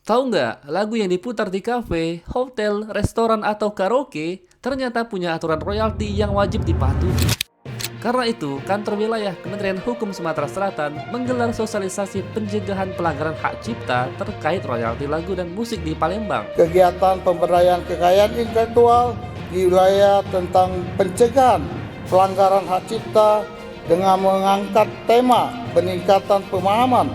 Tahu nggak, lagu yang diputar di kafe, hotel, restoran, atau karaoke ternyata punya aturan royalti yang wajib dipatuhi. Karena itu, kantor wilayah Kementerian Hukum Sumatera Selatan menggelar sosialisasi pencegahan pelanggaran hak cipta terkait royalti lagu dan musik di Palembang. Kegiatan pemberdayaan kekayaan intelektual di wilayah tentang pencegahan pelanggaran hak cipta dengan mengangkat tema peningkatan pemahaman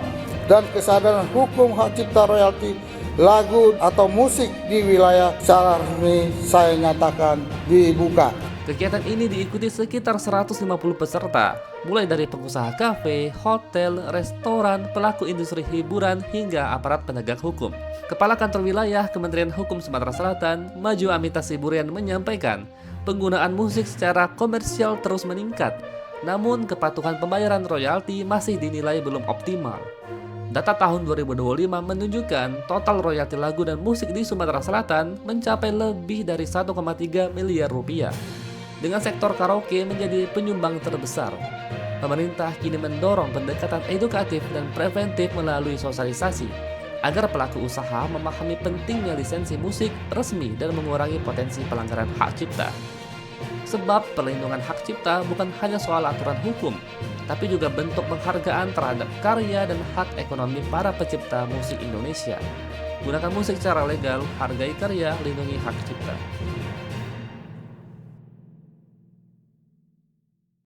dan kesadaran hukum hak cipta royalti lagu atau musik di wilayah secara resmi saya nyatakan dibuka. Kegiatan ini diikuti sekitar 150 peserta, mulai dari pengusaha kafe, hotel, restoran, pelaku industri hiburan, hingga aparat penegak hukum. Kepala Kantor Wilayah Kementerian Hukum Sumatera Selatan, Maju Amita Siburian menyampaikan, penggunaan musik secara komersial terus meningkat, namun kepatuhan pembayaran royalti masih dinilai belum optimal. Data tahun 2025 menunjukkan total royalti lagu dan musik di Sumatera Selatan mencapai lebih dari 1,3 miliar rupiah. Dengan sektor karaoke menjadi penyumbang terbesar, pemerintah kini mendorong pendekatan edukatif dan preventif melalui sosialisasi agar pelaku usaha memahami pentingnya lisensi musik resmi dan mengurangi potensi pelanggaran hak cipta. Sebab perlindungan hak cipta bukan hanya soal aturan hukum, tapi juga bentuk penghargaan terhadap karya dan hak ekonomi para pencipta musik Indonesia. Gunakan musik secara legal, hargai karya, lindungi hak cipta.